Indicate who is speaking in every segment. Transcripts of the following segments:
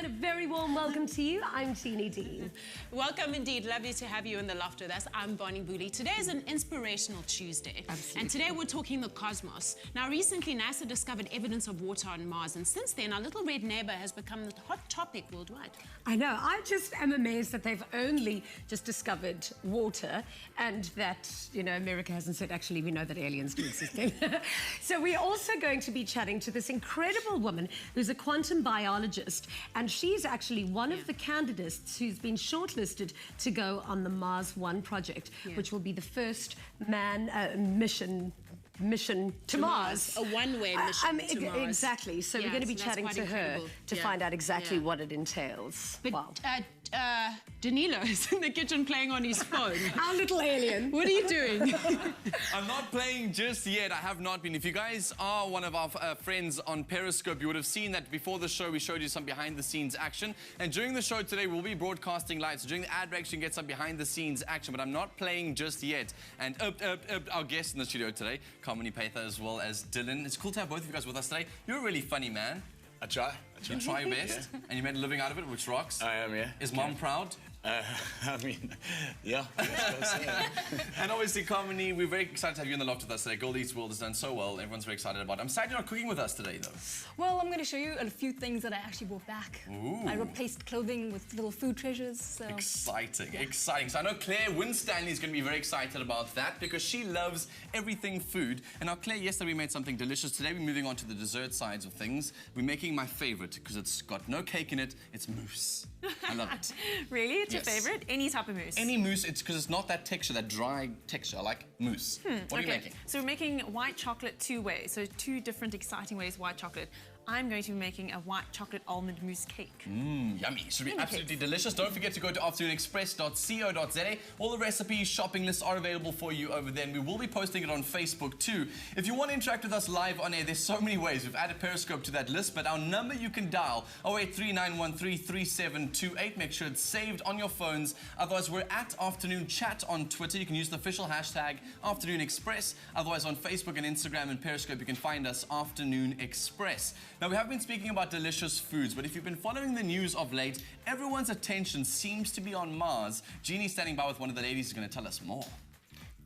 Speaker 1: a very warm welcome to you. I'm Jeannie Dean.
Speaker 2: Welcome indeed. Lovely to have you in the loft with us. I'm Bonnie Booley. Today is an inspirational Tuesday.
Speaker 1: Absolutely.
Speaker 2: And today we're talking the cosmos. Now, recently NASA discovered evidence of water on Mars, and since then our little red neighbour has become the hot topic worldwide.
Speaker 1: I know. I just am amazed that they've only just discovered water and that, you know, America hasn't said, actually, we know that aliens do exist. So we're also going to be chatting to this incredible woman who's a quantum biologist, and she's actually one of the candidates who's been shortlisted to go on the Mars One project, which will be the first mission to Mars.
Speaker 2: A one-way mission to Mars.
Speaker 1: Exactly. So we're going to be chatting to her to find out exactly what it entails.
Speaker 2: But
Speaker 1: wow.
Speaker 2: Danilo is in the kitchen playing on his phone.
Speaker 1: Our little alien.
Speaker 2: What are you doing?
Speaker 3: I'm not playing just yet. I have not been. If you guys are one of our friends on Periscope, you would have seen that before the show we showed you some behind-the-scenes action. And during the show today, we'll be broadcasting live. So during the ad breaks, you can get some behind-the-scenes action. But I'm not playing just yet. And our guest in the studio today, Kamini Pather, as well as Dylan. It's cool to have both of you guys with us today. You're a really funny man.
Speaker 4: I try.
Speaker 3: You try your best, and you made a living out of it, which rocks.
Speaker 4: I am, yeah.
Speaker 3: Is Mom proud?
Speaker 4: I mean, yeah. I suppose so, yeah.
Speaker 3: And obviously, Kamini, we're very excited to have you in the loft with us today. Goldie's World has done so well. Everyone's very excited about it. I'm sad you're not cooking with us today, though.
Speaker 5: Well, I'm going to show you a few things that I actually brought back.
Speaker 3: Ooh.
Speaker 5: I replaced clothing with little food treasures. So.
Speaker 3: Exciting, exciting. So I know Claire Winstanley is going to be very excited about that because she loves everything food. And now, Claire, yesterday we made something delicious. Today we're moving on to the dessert sides of things. We're making my favorite because it's got no cake in it. It's mousse. I love it.
Speaker 6: Really? It's your favorite? Any type of mousse?
Speaker 3: Any mousse, it's because it's not that texture, that dry texture. I like mousse. What are you making?
Speaker 6: So we're making white chocolate two ways. So two different exciting ways white chocolate. I'm going to be making a white chocolate almond mousse cake.
Speaker 3: Yummy. Should be absolutely delicious. Don't forget to go to afternoonexpress.co.za. All the recipes, shopping lists are available for you over there, and we will be posting it on Facebook too. If you want to interact with us live on air, there's so many ways. We've added Periscope to that list, but our number you can dial 0839133728. Make sure it's saved on your phones. Otherwise, we're at Afternoon Chat on Twitter. You can use the official hashtag Afternoon Express. Otherwise, on Facebook and Instagram and Periscope, you can find us Afternoon Express. Now, we have been speaking about delicious foods, but if you've been following the news of late, everyone's attention seems to be on Mars. Jeannie's standing by with one of the ladies who's going to tell us more.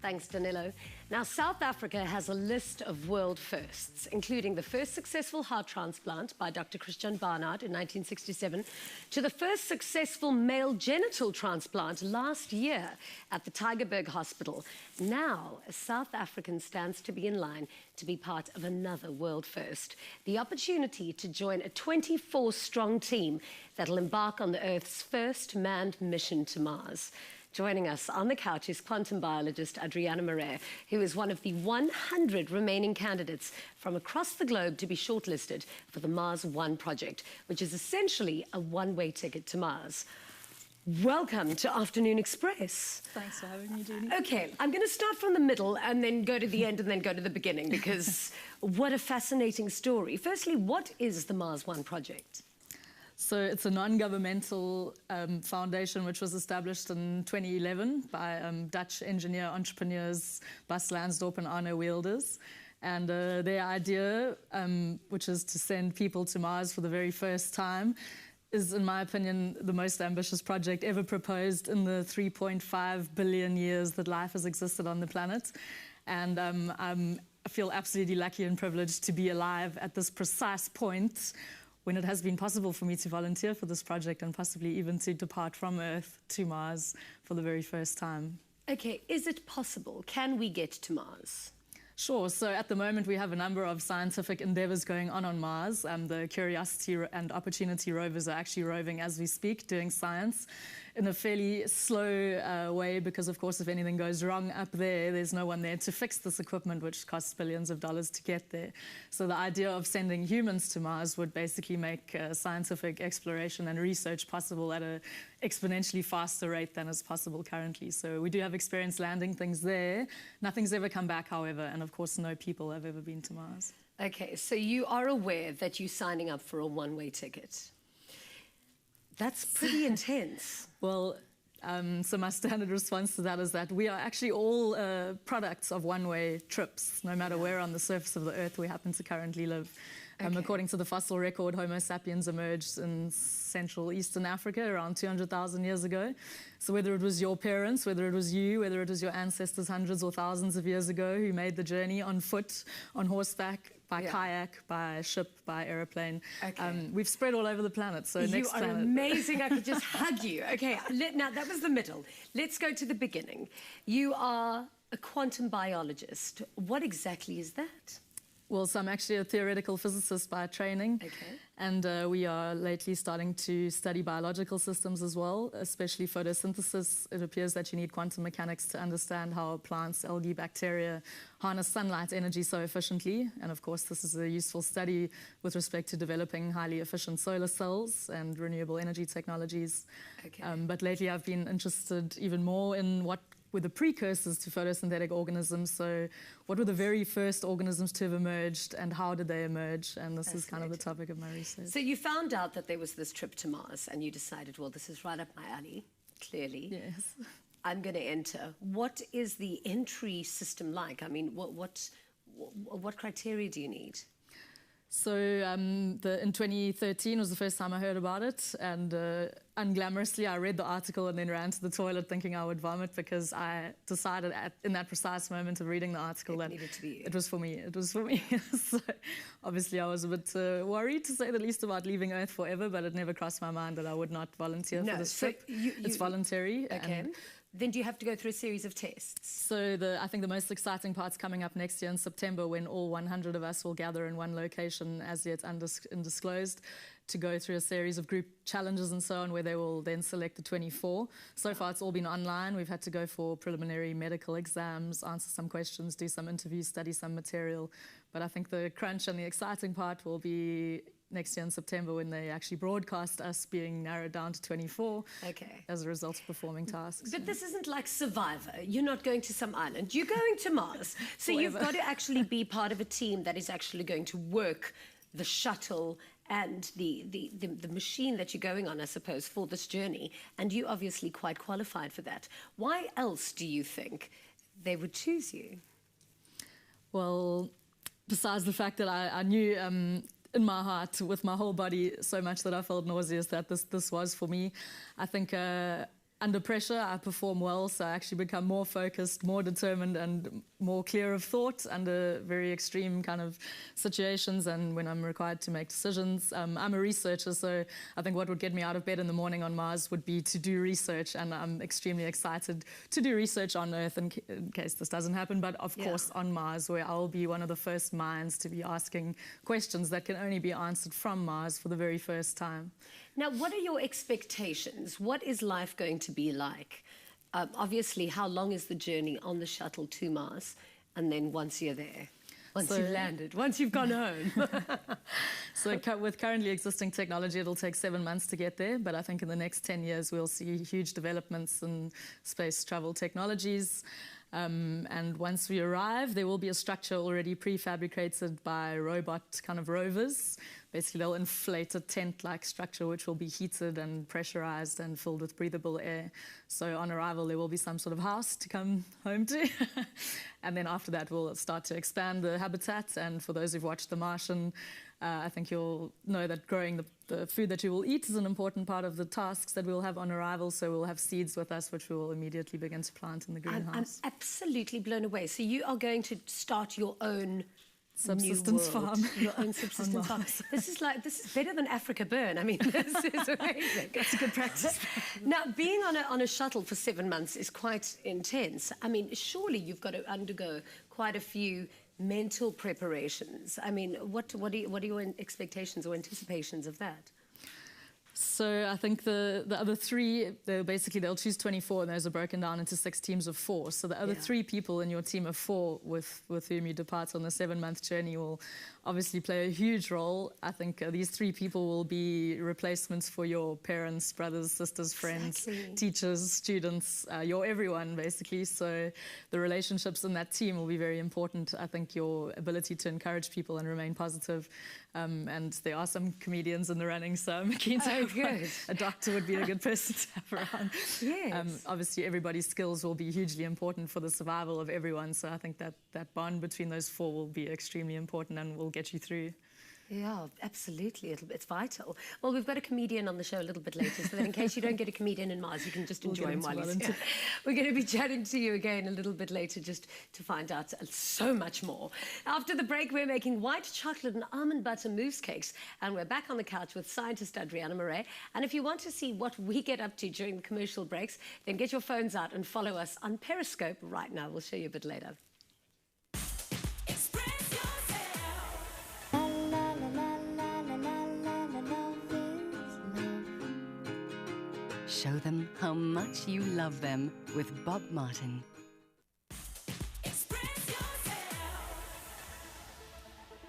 Speaker 1: Thanks, Danilo. Now, South Africa has a list of world firsts, including the first successful heart transplant by Dr. Christian Barnard in 1967, to the first successful male genital transplant last year at the Tygerberg Hospital. Now, a South African stands to be in line to be part of another world first, the opportunity to join a 24-strong team that'll embark on the Earth's first manned mission to Mars. Joining us on the couch is quantum biologist Adriana Marais, who is one of the 100 remaining candidates from across the globe to be shortlisted for the Mars One project, which is essentially a one-way ticket to Mars. Welcome to Afternoon Express.
Speaker 5: Thanks for having me, Jeannie.
Speaker 1: Okay, I'm going to start from the middle and then go to the end and then go to the beginning because what a fascinating story. Firstly, what is the Mars One project?
Speaker 7: So it's a non-governmental foundation which was established in 2011 by Dutch engineer entrepreneurs Bas Lansdorp and Arno Wilders. And their idea, which is to send people to Mars for the very first time, is, in my opinion, the most ambitious project ever proposed in the 3.5 billion years that life has existed on the planet. And I feel absolutely lucky and privileged to be alive at this precise point when it has been possible for me to volunteer for this project and possibly even to depart from Earth to Mars for the very first time.
Speaker 1: Okay, is it possible? Can we get to Mars?
Speaker 7: Sure. So at the moment, we have a number of scientific endeavours going on Mars. The Curiosity and Opportunity rovers are actually roving as we speak, doing science in a fairly slow way because, of course, if anything goes wrong up there, there's no one there to fix this equipment, which costs billions of dollars to get there. So the idea of sending humans to Mars would basically make scientific exploration and research possible at an exponentially faster rate than is possible currently. So we do have experience landing things there. Nothing's ever come back, however, and of course no people have ever been to Mars.
Speaker 1: Okay, so you are aware that you're signing up for a one-way ticket. That's pretty intense.
Speaker 7: Well, so my standard response to that is that we are actually all products of one-way trips, no matter where on the surface of the Earth we happen to currently live.
Speaker 1: Okay.
Speaker 7: According to the fossil record, Homo sapiens emerged in Central Eastern Africa around 200,000 years ago. So whether it was your parents, whether it was you, whether it was your ancestors hundreds or thousands of years ago who made the journey on foot, on horseback, by kayak, by ship, by aeroplane, we've spread all over the planet. So
Speaker 1: You are amazing. I could just hug you. Okay, now that was the middle. Let's go to the beginning. You are a quantum biologist. What exactly is that?
Speaker 7: Well, so I'm actually a theoretical physicist by training.
Speaker 1: Okay.
Speaker 7: And we are lately starting to study biological systems as well, especially photosynthesis. It appears that you need quantum mechanics to understand how plants, algae, bacteria harness sunlight energy so efficiently. And of course, this is a useful study with respect to developing highly efficient solar cells and renewable energy technologies.
Speaker 1: Okay.
Speaker 7: But lately I've been interested even more in what were the precursors to photosynthetic organisms. So what were the very first organisms to have emerged and how did they emerge? And this is kind of the topic of my research.
Speaker 1: So you found out that there was this trip to Mars and you decided, well, this is right up my alley, clearly.
Speaker 7: Yes.
Speaker 1: I'm going to enter. What is the entry system like? I mean, what criteria do you need?
Speaker 7: So in 2013 was the first time I heard about it, and unglamorously I read the article and then ran to the toilet thinking I would vomit because I decided in that precise moment of reading the article that
Speaker 1: needed to be you.
Speaker 7: It was for me. It was for me. So obviously I was a bit worried, to say the least, about leaving Earth forever, but it never crossed my mind that I would not volunteer for this trip. It's voluntary.
Speaker 1: Okay. Then do you have to go through a series of tests?
Speaker 7: So I think the most exciting part's coming up next year in September, when all 100 of us will gather in one location, as yet undisclosed, to go through a series of group challenges and so on, where they will then select the 24. So far, it's all been online. We've had to go for preliminary medical exams, answer some questions, do some interviews, study some material. But I think the crunch and the exciting part will be next year in September, when they actually broadcast us being narrowed down to 24 as a result of performing tasks.
Speaker 1: But this isn't like Survivor. You're not going to some island. You're going to Mars. So you've got to actually be part of a team that is actually going to work the shuttle and the machine that you're going on, I suppose, for this journey. And you're obviously quite qualified for that. Why else do you think they would choose you?
Speaker 7: Well, besides the fact that I knew in my heart, with my whole body, so much that I felt nauseous that this was for me. I think under pressure, I perform well, so I actually become more focused, more determined, and more clear of thought under very extreme kind of situations and when I'm required to make decisions. I'm a researcher, so I think what would get me out of bed in the morning on Mars would be to do research, and I'm extremely excited to do research on Earth in case this doesn't happen, but of course on Mars, where I'll be one of the first minds to be asking questions that can only be answered from Mars for the very first time.
Speaker 1: Now, what are your expectations? What is life going to be like? Obviously, how long is the journey on the shuttle to Mars? And then once you're there, once you've landed, once you've gone home.
Speaker 7: So with currently existing technology, it'll take 7 months to get there. But I think in the next 10 years, we'll see huge developments in space travel technologies. And once we arrive, there will be a structure already prefabricated by robot kind of rovers. Basically, they'll inflate a tent-like structure which will be heated and pressurized and filled with breathable air. So on arrival, there will be some sort of house to come home to. And then after that, we'll start to expand the habitat. And for those who've watched The Martian, I think you'll know that growing the food that you will eat is an important part of the tasks that we'll have on arrival. So we'll have seeds with us, which we will immediately begin to plant in the greenhouse.
Speaker 1: I'm absolutely blown away. So you are going to start your own
Speaker 7: subsistence farm.
Speaker 1: Your own subsistence farm. This is better than Africa Burn. I mean, this is amazing.
Speaker 7: That's a good practice.
Speaker 1: Now, being on a shuttle for 7 months is quite intense. I mean, surely you've got to undergo quite a few mental preparations. I mean, what are your expectations or anticipations of that?
Speaker 7: So I think the other three, they'll choose 24, and those are broken down into 6 teams of 4. So the other 3 people in your team of 4 with whom you depart on the 7-month journey will obviously play a huge role. I think these 3 people will be replacements for your parents, brothers, sisters, friends, teachers, students, your everyone, basically. So the relationships in that team will be very important. I think your ability to encourage people and remain positive. And there are some comedians in the running, so I'm keen to have a doctor would be a good person to have around.
Speaker 1: Yes.
Speaker 7: Obviously, everybody's skills will be hugely important for the survival of everyone. So I think that bond between those 4 will be extremely important and will get you through.
Speaker 1: Yeah, absolutely. It's vital. Well, we've got a comedian on the show a little bit later, so that in case you don't get a comedian in Mars, you can just enjoy him while he's here. We're going to be chatting to you again a little bit later just to find out so much more. After the break, we're making white chocolate and almond butter mousse cakes, and we're back on the couch with scientist Adriana Marais. And if you want to see what we get up to during the commercial breaks, then get your phones out and follow us on Periscope right now. We'll show you a bit later.
Speaker 8: Show them how much you love them with Bob Martin.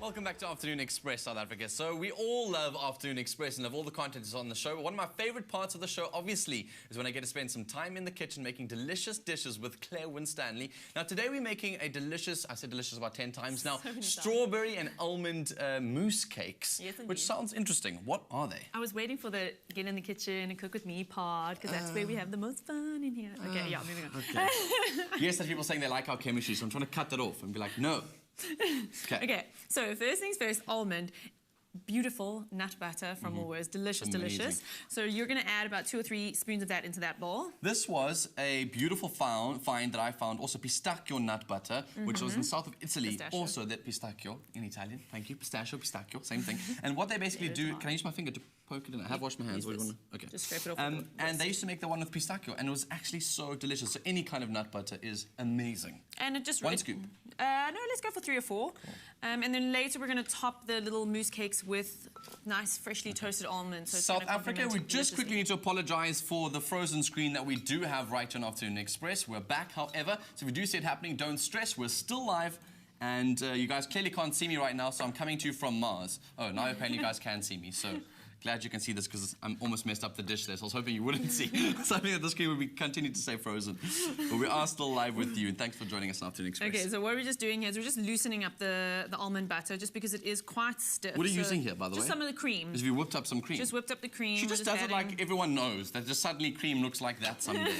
Speaker 3: Welcome back to Afternoon Express, South Africa. So we all love Afternoon Express and love all the content that's on the show. But one of my favorite parts of the show, obviously, is when I get to spend some time in the kitchen making delicious dishes with Claire Winstanley. Now, today we're making a delicious, I said delicious about 10 times now, strawberry and almond mousse cakes, which sounds interesting. What are they?
Speaker 6: I was waiting for the get in the kitchen and cook with me part, because that's where we have the most fun in here. Okay, yeah, moving on.
Speaker 3: Okay. Yes, there's people saying they like our chemistry, so I'm trying to cut that off and be like, no.
Speaker 6: Okay, so first things first, almond. Beautiful nut butter from Woolworths. Delicious, delicious. So you're going to add about 2 or 3 spoons of that into that bowl.
Speaker 3: This was a beautiful find that I found. Also pistachio nut butter, which was in the south of Italy.
Speaker 6: Pistachio.
Speaker 3: Also that pistachio in Italian. Thank you. Pistachio, same thing. And what they basically do, can I use my finger to poke it in? I have washed my hands. What do you want to? Okay.
Speaker 6: Just scrape it off.
Speaker 3: And they used to make the one with pistachio, and it was actually so delicious. So any kind of nut butter is amazing.
Speaker 6: And it just...
Speaker 3: One scoop.
Speaker 6: No, let's go for 3 or 4. Cool. And then later we're going to top the little mousse cakes with nice freshly toasted almonds. So
Speaker 3: South Africa, we just quickly need to apologise for the frozen screen that we do have right on Afternoon Express. We're back, however, so if you do see it happening, don't stress. We're still live. And you guys clearly can't see me right now, so I'm coming to you from Mars. Oh, now apparently you guys can see me, so... Glad you can see this because I'm almost messed up the dish there, so I was hoping you wouldn't see something that the screen would be continue to say frozen. But we are still live with you, and thanks for joining us on Afternoon Express.
Speaker 6: Okay, so what we're just doing here is we're just loosening up the almond batter just because it is quite stiff.
Speaker 3: What are you using here, by the way?
Speaker 6: Just some of the cream.
Speaker 3: Because we whipped up some cream.
Speaker 6: Just whipped up the cream.
Speaker 3: She just does it like everyone knows, that just suddenly cream looks like that someday.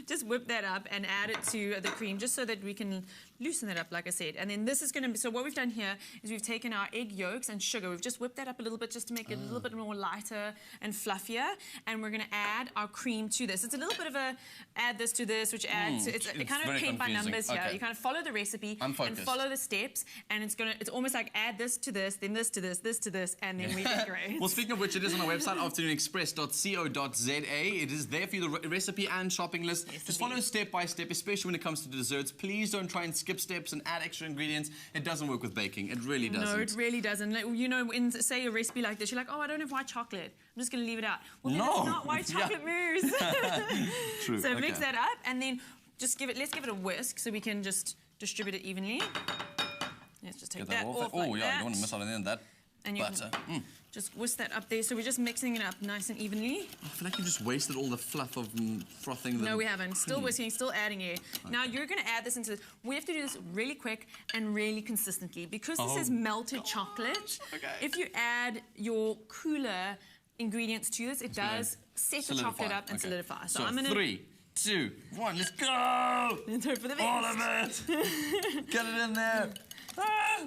Speaker 6: Just whip that up and add it to the cream just so that we can loosen it up, like I said. And then this is going to be... So what we've done here is we've taken our egg yolks and sugar. We've just whipped that up a little bit just to make it a little bit more lighter and fluffier, and we're going to add our cream to this. It's a little bit of a add this to this, which adds... It's kind of paint by numbers here. You kind of follow the recipe and follow the steps, and it's almost like add this to this, then this to this, this to this, and then we get great.
Speaker 3: Well, speaking of which, it is on our website, afternoonexpress.co.za. It is there for you, the recipe and shopping list.
Speaker 6: Yes,
Speaker 3: just follow step by step, especially when it comes to desserts. Please don't try and skip steps and add extra ingredients. It doesn't work with baking. It really doesn't.
Speaker 6: No, it really doesn't. Like, you know, in, say, a recipe like this, you're like, oh, I don't have white chocolate. I'm just going to leave it out. Well, then it's not white chocolate mousse.
Speaker 3: True.
Speaker 6: So mix that up, and then just let's give it a whisk so we can just distribute it evenly. Let's just take that off
Speaker 3: Oh,
Speaker 6: like
Speaker 3: yeah,
Speaker 6: that.
Speaker 3: you don't want to miss out on any of that
Speaker 6: and you
Speaker 3: butter.
Speaker 6: can just whisk that up there. So we're just mixing it up nice and evenly.
Speaker 3: I feel like you just wasted all the fluff of frothing the...
Speaker 6: No, we haven't. Still whisking, still adding air. Okay. Now you're going to add this into this. We have to do this really quick and really consistently because this is melted chocolate.
Speaker 3: Okay.
Speaker 6: If you add your cooler ingredients to this, it does set the chocolate up and solidify.
Speaker 3: So
Speaker 6: I'm going to...
Speaker 3: 3, 2, 1, let's go!
Speaker 6: Let's hope for the best.
Speaker 3: All of it! Get it in there!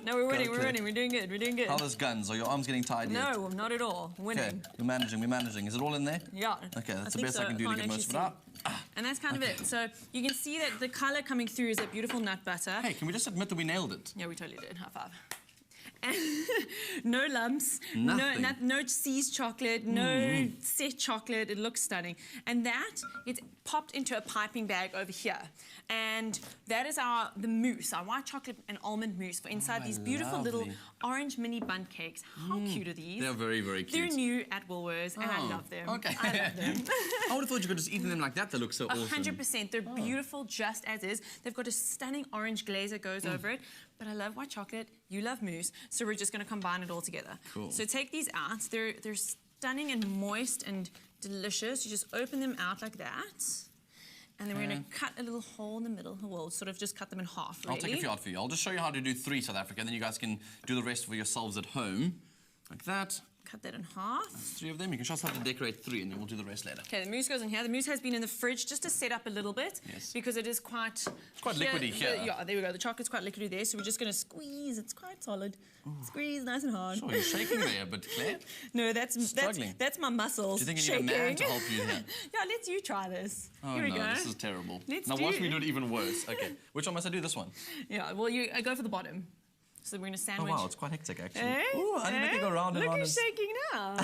Speaker 6: No, we're winning, we're doing good, we're doing good.
Speaker 3: How are those guns? Are your arms getting tired yet?
Speaker 6: No, not at all. Winning.
Speaker 3: Okay, we're managing. Is it all in there?
Speaker 6: Yeah.
Speaker 3: Okay, that's the best I can do to get most of it out.
Speaker 6: And that's kind of it. So you can see that the colour coming through is that beautiful nut butter.
Speaker 3: Hey, can we just admit that we nailed it?
Speaker 6: Yeah, we totally did. High five. No lumps,
Speaker 3: nothing.
Speaker 6: no seized chocolate, no set chocolate. It looks stunning. And that gets popped into a piping bag over here. And that is the mousse, our white chocolate and almond mousse for inside these beautiful little orange mini bundt cakes. How cute are these?
Speaker 3: They're very, very cute.
Speaker 6: They're new at Woolworths, and I love them.
Speaker 3: Okay.
Speaker 6: I love them.
Speaker 3: I would have thought you could just eat them like that. They look so awesome.
Speaker 6: 100%. They're beautiful just as is. They've got a stunning orange glaze that goes over it. But I love white chocolate. You love mousse. So we're just going to combine it all together.
Speaker 3: Cool.
Speaker 6: So take these out. They're stunning and moist and delicious. You just open them out like that. And then we're going to cut a little hole in the middle. We'll sort of just cut them in half, really.
Speaker 3: I'll take a few out for you. I'll just show you how to do 3 South Africa, and then you guys can do the rest for yourselves at home. Like that.
Speaker 6: cut that in half.
Speaker 3: That's 3 of them. You can just have to decorate 3 and then we'll do the rest later.
Speaker 6: Okay, the mousse goes in here. The mousse has been in the fridge just to set up a little bit.
Speaker 3: Yes.
Speaker 6: Because it is quite...
Speaker 3: It's quite liquidy here.
Speaker 6: Yeah, there we go. The chocolate's quite liquidy there, so we're just going to squeeze. It's quite solid. Squeeze nice and hard.
Speaker 3: Sure, you're shaking there, but Claire?
Speaker 6: No, that's my muscles.
Speaker 3: Do you think you need a man to help you here?
Speaker 6: Yeah, let's you try this.
Speaker 3: Oh,
Speaker 6: Here we
Speaker 3: no,
Speaker 6: go.
Speaker 3: this is terrible.
Speaker 6: Let's
Speaker 3: watch me do it even worse. Okay, which one must I do? This one?
Speaker 6: Yeah, well, you go for the bottom. So we're going to
Speaker 3: Oh,
Speaker 6: sandwich.
Speaker 3: wow, it's quite hectic, actually.
Speaker 6: Eh?
Speaker 3: Ooh, I didn't make it go round and
Speaker 6: Look
Speaker 3: round.
Speaker 6: who's shaking now.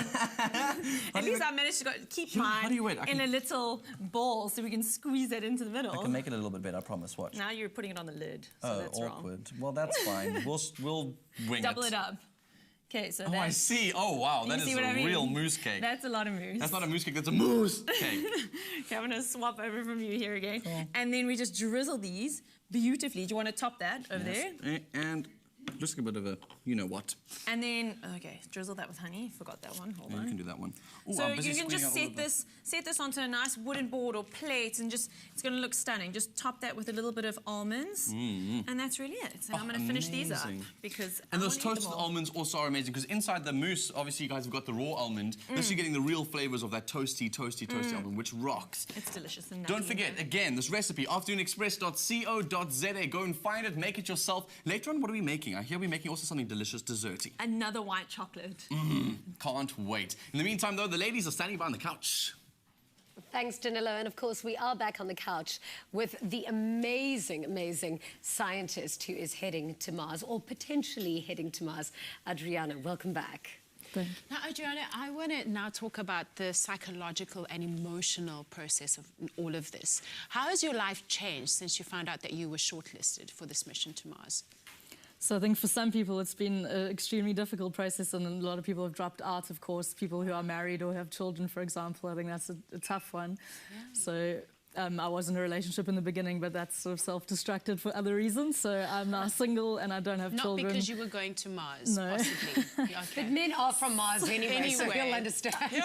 Speaker 6: At least I managed to keep
Speaker 3: How do you
Speaker 6: mine
Speaker 3: wait?
Speaker 6: in a little ball so we can squeeze it into the middle.
Speaker 3: I can make it a little bit better, I promise. Watch.
Speaker 6: Now you're putting it on the lid, so that's
Speaker 3: awkward.
Speaker 6: wrong.
Speaker 3: Well, that's fine. We'll wing
Speaker 6: Double it up. Okay, so
Speaker 3: Oh, I see. Oh, wow, that is a real mousse cake.
Speaker 6: That's a lot of mousse.
Speaker 3: That's not a mousse cake, that's a mousse cake.
Speaker 6: Okay, I'm going to swap over from you here again. Cool. And then we just drizzle these beautifully. Do you want to top that over there?
Speaker 3: And just a bit of a you-know-what.
Speaker 6: And then, okay, drizzle that with honey. Forgot that one. Hold on.
Speaker 3: You can do that one. Ooh,
Speaker 6: so
Speaker 3: I'm busy
Speaker 6: you can just
Speaker 3: squeezing out
Speaker 6: set this onto a nice wooden board or plate and just, it's going to look stunning. Just top that with a little bit of almonds. And that's really it. So I'm going to finish these up because
Speaker 3: And those toasted almonds also are amazing because inside the mousse, obviously you guys have got the raw almond. This you're getting the real flavors of that toasty almond, which rocks.
Speaker 6: It's delicious. And
Speaker 3: Don't forget, again, this recipe, afternoonexpress.co.za. Go and find it, make it yourself. Later on, what are we making? I hear we're making also something delicious, desserty.
Speaker 6: Another white chocolate.
Speaker 3: Can't wait. In the meantime, though, the ladies are standing by on the couch.
Speaker 1: Thanks, Danilo. And of course, we are back on the couch with the amazing, amazing scientist who is heading to Mars, or potentially heading to Mars. Adriana, welcome back.
Speaker 2: Now, Adriana, I want to now talk about the psychological and emotional process of all of this. How has your life changed since you found out that you were shortlisted for this mission to Mars?
Speaker 7: So I think for some people it's been an extremely difficult process, and a lot of people have dropped out, of course. People who are married or have children, for example, I think that's a tough one. Yeah. So I was in a relationship in the beginning, but that's sort of self-destructed for other reasons. So I'm now single and I don't have children.
Speaker 2: Not because you were going to Mars,
Speaker 7: no.
Speaker 2: possibly. Okay.
Speaker 1: But men are from Mars anyway, so he'll understand.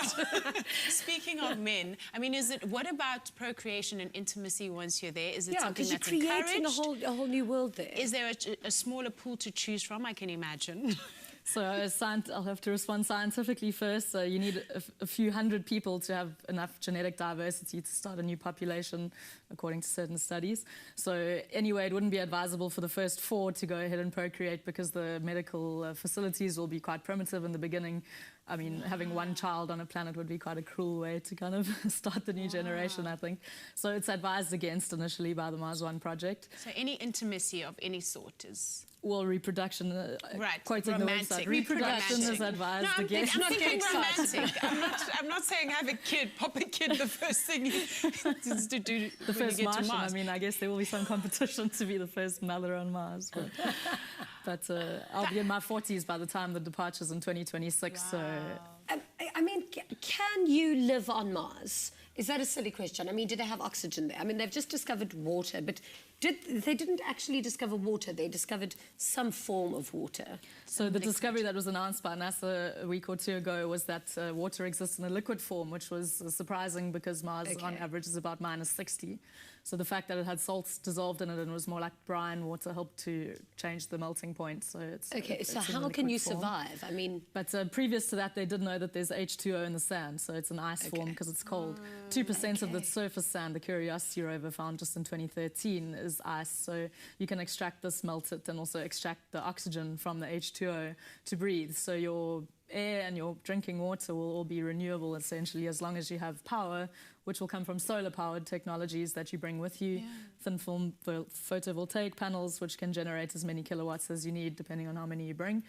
Speaker 2: Speaking of men, I mean, what about procreation and intimacy once you're there? Is it something that's
Speaker 1: you're
Speaker 2: encouraged?
Speaker 1: creating a whole new world there.
Speaker 2: Is there a smaller pool to choose from, I can imagine?
Speaker 7: So I'll have to respond scientifically first. So you need a few hundred people to have enough genetic diversity to start a new population, according to certain studies. So anyway, it wouldn't be advisable for the first 4 to go ahead and procreate because the medical facilities will be quite primitive in the beginning. I mean, having one child on a planet would be quite a cruel way to kind of start the new generation, I think. So it's advised against initially by the Mars One project.
Speaker 2: So any intimacy of any sort is...
Speaker 7: Well, reproduction,
Speaker 2: right,
Speaker 7: quoting
Speaker 2: romantic.
Speaker 7: The website, reproduction is advised against.
Speaker 2: I'm thinking romantic. I'm not saying have a kid, pop a kid the first thing is to do
Speaker 7: the first Martian.
Speaker 2: To Mars.
Speaker 7: I mean, I guess there will be some competition to be the first mother on Mars. But I'll be in my 40s by the time the departure's in 2026.
Speaker 2: Wow.
Speaker 7: So,
Speaker 1: I mean, can you live on Mars? Is that a silly question? I mean, do they have oxygen there? I mean, they've just discovered water, but they didn't actually discover water. They discovered some form of water.
Speaker 7: So the discovery that was announced by NASA a week or 2 ago was that water exists in a liquid form, which was surprising because Mars, on average, is about -60. So the fact that it had salts dissolved in it and was more like brine water helped to change the melting point. So it's
Speaker 1: so how can you survive? I mean,
Speaker 7: but previous to that, they did know that there's H2O in the sand, so it's an ice form because it's cold. 2% of the surface sand, the Curiosity rover found just in 2013, is ice. So you can extract this, melt it, and also extract the oxygen from the H2O to breathe. So your air and your drinking water will all be renewable, essentially, as long as you have power, which will come from solar-powered technologies that you bring with you. Thin film photovoltaic panels, which can generate as many kilowatts as you need, depending on how many you bring.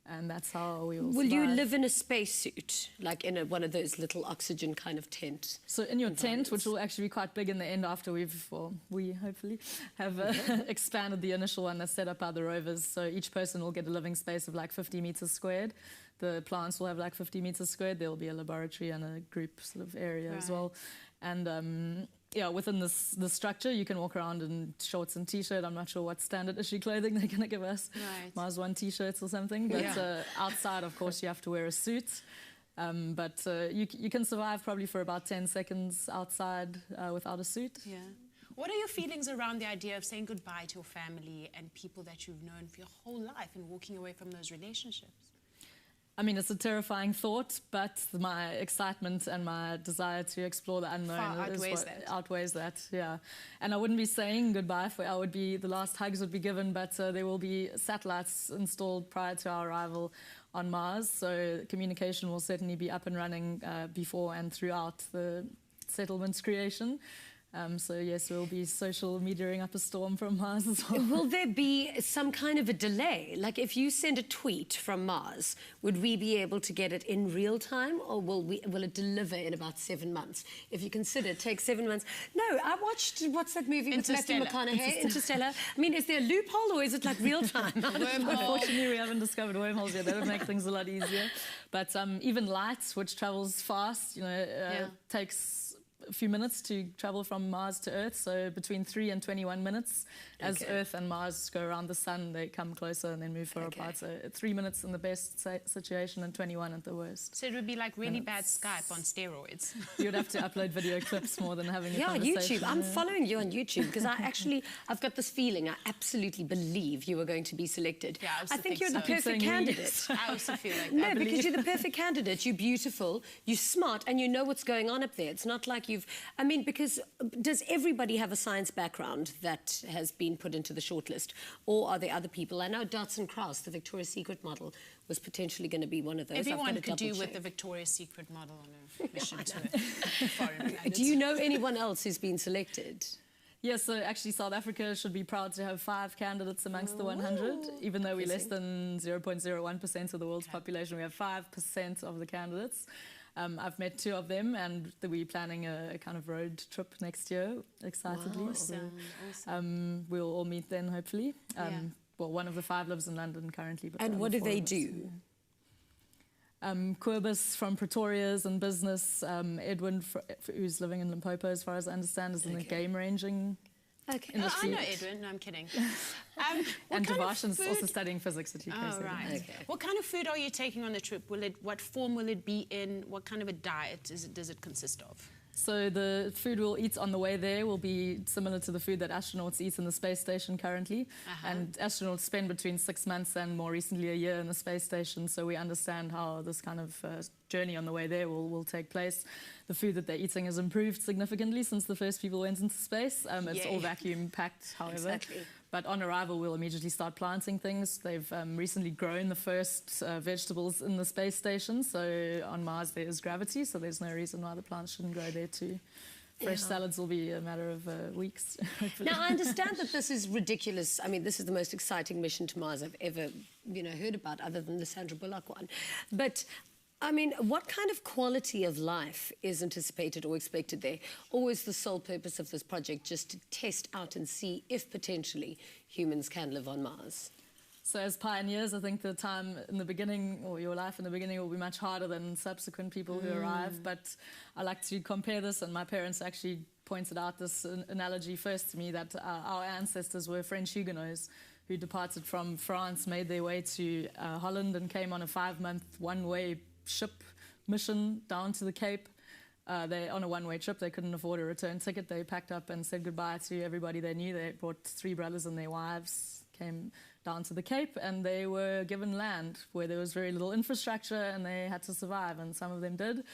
Speaker 7: And that's how we will survive.
Speaker 1: You live in a spacesuit, like in one of those little oxygen kind of tents?
Speaker 7: So in your tent, which will actually be quite big in the end after we hopefully have expanded the initial one that's set up by the rovers. So each person will get a living space of like 50 meters squared. The plants will have like 50 meters squared. There will be a laboratory and a group sort of area as well. And within this structure, you can walk around in shorts and T-shirt. I'm not sure what standard issue clothing they're going to give us. Mars One T-shirts or something. But outside, of course, you have to wear a suit. But you can survive probably for about 10 seconds outside without a suit.
Speaker 2: Yeah. What are your feelings around the idea of saying goodbye to your family and people that you've known for your whole life and walking away from those relationships?
Speaker 7: I mean, it's a terrifying thought, but my excitement and my desire to explore the unknown outweighs that, yeah. And I wouldn't be saying goodbye the last hugs would be given, but there will be satellites installed prior to our arrival on Mars, so communication will certainly be up and running before and throughout the settlement's creation. So yes, we'll be social mediaing up a storm from Mars as well.
Speaker 1: Will there be some kind of a delay? Like if you send a tweet from Mars, would we be able to get it in real time, or will it deliver in about 7 months? If you consider it takes 7 months. No, I watched, what's that movie with Matthew McConaughey? Interstellar. I mean, is there a loophole or is it like real time?
Speaker 7: Unfortunately, we haven't discovered wormholes yet. That would make things a lot easier. But even light, which travels fast, takes a few minutes to travel from Mars to Earth, so between 3 and 21 minutes. As Earth and Mars go around the sun, they come closer and then move far apart. So 3 minutes in the best situation and 21 at the worst.
Speaker 2: So it would be like really bad Skype on steroids.
Speaker 7: You'd have to upload video clips more than having a conversation.
Speaker 1: YouTube. I'm following you on YouTube because I've got this feeling. I absolutely believe you are going to be selected.
Speaker 2: Yeah,
Speaker 1: I think you're the perfect candidate.
Speaker 2: I also feel like
Speaker 1: that. No, because you're the perfect candidate. You're beautiful, you're smart, and you know what's going on up there. It's not like I mean, because does everybody have a science background that has been put into the shortlist, or are there other people? I know Dotson Krause, the Victoria's Secret model, was potentially going to be one of those.
Speaker 2: Everyone could do with the Victoria's Secret model on a mission to a foreign planet.
Speaker 1: Do you know anyone else who's been selected?
Speaker 7: Yes, so actually South Africa should be proud to have 5 candidates amongst the 100. Even though we're less than 0.01% of the world's population, we have 5% of the candidates. I've met 2 of them, and we're planning a kind of road trip next year, excitedly.
Speaker 1: Wow.
Speaker 7: So, we'll all meet then, hopefully. Well, one of the 5 lives in London currently. But
Speaker 1: and what do they do?
Speaker 7: Querbus from Pretoria's in business. Edwin, who's living in Limpopo, as far as I understand, is in the game ranging industry.
Speaker 2: I know Edwin. No, I'm kidding.
Speaker 7: And Devarshan's also studying physics at UK.
Speaker 2: Oh, right. What kind of food are you taking on the trip? What form will it be in? What kind of a diet does it consist of?
Speaker 7: So the food we'll eat on the way there will be similar to the food that astronauts eat in the space station currently. And astronauts spend between 6 months and more recently a year in the space station, so we understand how this kind of journey on the way there will take place. The food that they're eating has improved significantly since the first people went into space. It's all vacuum packed, however. But on arrival, we'll immediately start planting things. They've recently grown the first vegetables in the space station. So on Mars, there is gravity, so there's no reason why the plants shouldn't grow there too. Fresh salads will be a matter of weeks, hopefully.
Speaker 1: Now, I understand that this is ridiculous. I mean, this is the most exciting mission to Mars I've ever, heard about, other than the Sandra Bullock one. But I mean, what kind of quality of life is anticipated or expected there? Or is the sole purpose of this project just to test out and see if potentially humans can live on Mars?
Speaker 7: So as pioneers, I think the time in the beginning, or your life in the beginning, will be much harder than subsequent people who arrive. But I like to compare this, and my parents actually pointed out this analogy first to me, that our ancestors were French Huguenots who departed from France, made their way to Holland, and came on a 5-month one-way ship mission down to the Cape. They on a one-way trip. They couldn't afford a return ticket. They packed up and said goodbye to everybody they knew. They brought 3 brothers and their wives, came down to the Cape, and they were given land where there was very little infrastructure, and they had to survive, and some of them did.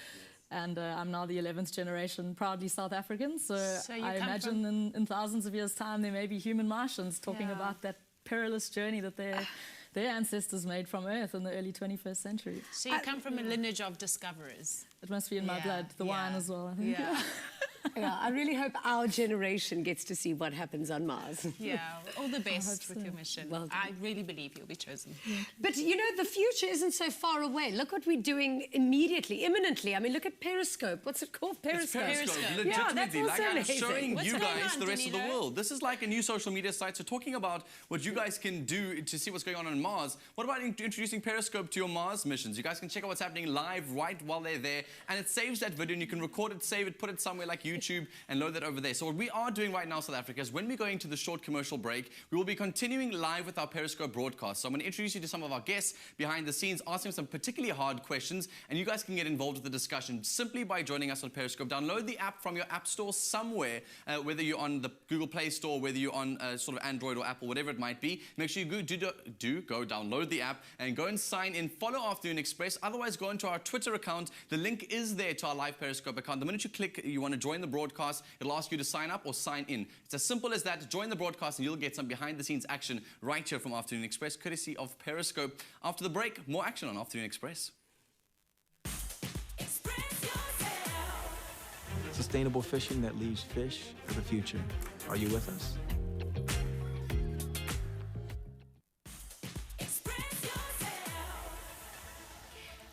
Speaker 7: And I'm now the 11th generation proudly South African, so I imagine in thousands of years' time there may be human Martians talking about that perilous journey that their ancestors made from Earth in the early 21st century.
Speaker 2: So you come from a lineage of discoverers.
Speaker 7: It must be in my blood, the wine as well, I think.
Speaker 1: Yeah, I really hope our generation gets to see what happens on Mars.
Speaker 2: Yeah, all the best with your mission. Well, I really believe you'll be chosen.
Speaker 1: But, the future isn't so far away. Look what we're doing immediately, imminently. I mean, look at Periscope. What's it called? Periscope.
Speaker 3: Legitimately,
Speaker 1: yeah, that's also
Speaker 3: like I'm
Speaker 1: amazing.
Speaker 3: showing you guys the rest of the world. This is like a new social media site. So talking about what you guys can do to see what's going on Mars, what about introducing Periscope to your Mars missions? You guys can check out what's happening live right while they're there, and it saves that video, and you can record it, save it, put it somewhere like YouTube YouTube and load that over there. So what we are doing right now, South Africa, is when we're going to the short commercial break, we will be continuing live with our Periscope broadcast. So I'm going to introduce you to some of our guests behind the scenes, asking some particularly hard questions, and you guys can get involved with the discussion simply by joining us on Periscope. Download the app from your app store somewhere, whether you're on the Google Play Store, whether you're on sort of Android or Apple, whatever it might be. Make sure you do go download the app and go and sign in. Follow Afternoon Express. Otherwise, go into our Twitter account. The link is there to our live Periscope account. The minute you click, you want to join the broadcast, it'll ask you to sign up or sign in. It's as simple as that. Join the broadcast and you'll get some behind-the-scenes action right here from Afternoon Express, courtesy of Periscope. After the break, more action on Afternoon Express.
Speaker 9: Sustainable fishing that leaves fish for the future. Are you with us?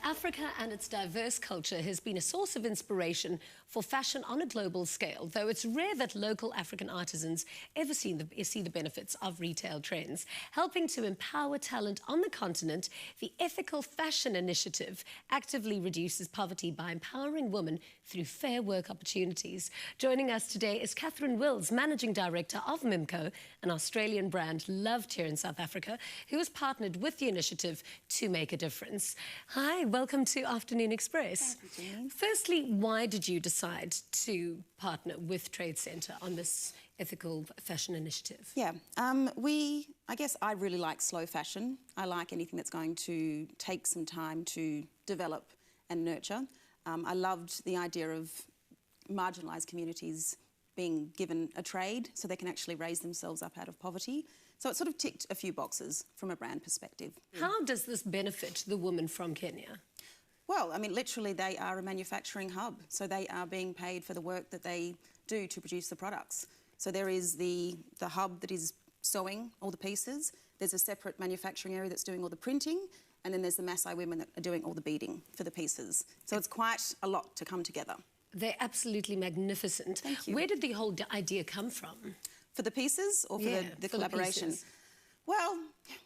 Speaker 1: Africa and its diverse culture has been a source of inspiration for fashion on a global scale, though it's rare that local African artisans ever see the benefits of retail trends. Helping to empower talent on the continent, the Ethical Fashion Initiative actively reduces poverty by empowering women through fair work opportunities. Joining us today is Catherine Wills, Managing Director of MIMCO, an Australian brand loved here in South Africa, who has partnered with the initiative to make a difference. Hi, welcome to Afternoon Express.
Speaker 10: Thank you, Jean.
Speaker 1: Firstly, why did you decide to partner with Trade Centre on this ethical fashion initiative?
Speaker 10: Yeah, I guess I really like slow fashion. I like anything that's going to take some time to develop and nurture. I loved the idea of marginalised communities being given a trade so they can actually raise themselves up out of poverty. So it sort of ticked a few boxes from a brand perspective.
Speaker 1: How does this benefit the women from Kenya?
Speaker 10: Well, I mean, literally they are a manufacturing hub, so they are being paid for the work that they do to produce the products. So there is the hub that is sewing all the pieces, there's a separate manufacturing area that's doing all the printing, and then there's the Maasai women that are doing all the beading for the pieces. So it's quite a lot to come together.
Speaker 1: They're absolutely magnificent.
Speaker 10: Thank you.
Speaker 1: Where did the whole idea come from?
Speaker 10: For the pieces or for the collaboration? Well,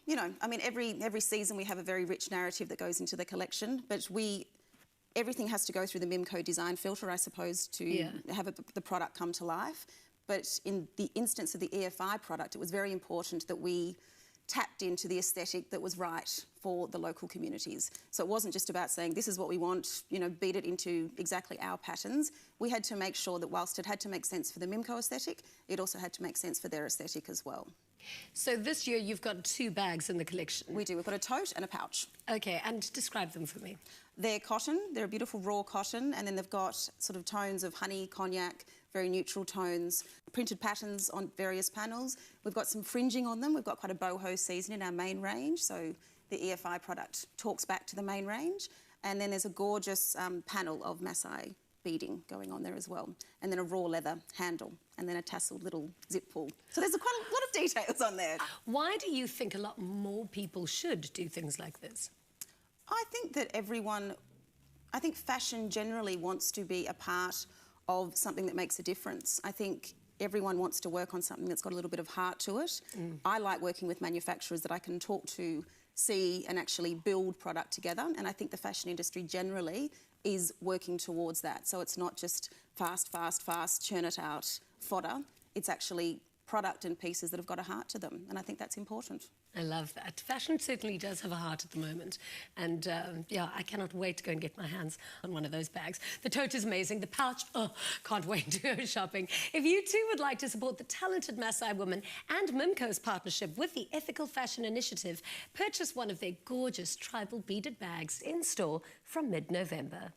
Speaker 10: you know, I mean, every season we have a very rich narrative that goes into the collection, but everything has to go through the MIMCO design filter, I suppose, to have the product come to life. But in the instance of the EFI product, it was very important that we tapped into the aesthetic that was right for the local communities. So it wasn't just about saying, this is what we want, you know, beat it into exactly our patterns. We had to make sure that whilst it had to make sense for the MIMCO aesthetic, it also had to make sense for their aesthetic as well.
Speaker 1: So this year you've got 2 bags in the collection.
Speaker 10: We do. We've got a tote and a pouch.
Speaker 1: Okay, and describe them for me.
Speaker 10: They're cotton. They're a beautiful raw cotton, and then they've got sort of tones of honey, cognac, very neutral tones, printed patterns on various panels. We've got some fringing on them. We've got quite a boho season in our main range, so the EFI product talks back to the main range. And then there's a gorgeous panel of Maasai beading going on there as well. And then a raw leather handle, and then a tasseled little zip pull. So there's quite a lot of details on there.
Speaker 1: Why do you think a lot more people should do things like this?
Speaker 10: I think that I think fashion generally wants to be a part of something that makes a difference. I think everyone wants to work on something that's got a little bit of heart to it. I like working with manufacturers that I can talk to, see and actually build product together, and I think the fashion industry generally is working towards that. So it's not just fast, churn it out fodder. It's actually product and pieces that have got a heart to them, and I think that's important.
Speaker 1: I love that. Fashion certainly does have a heart at the moment, and yeah, I cannot wait to go and get my hands on one of those bags. The tote is amazing. The pouch, oh, can't wait to go shopping. If you too would like to support the talented Maasai women and MIMCO's partnership with the Ethical Fashion Initiative, purchase one of their gorgeous tribal beaded bags in store from mid-November.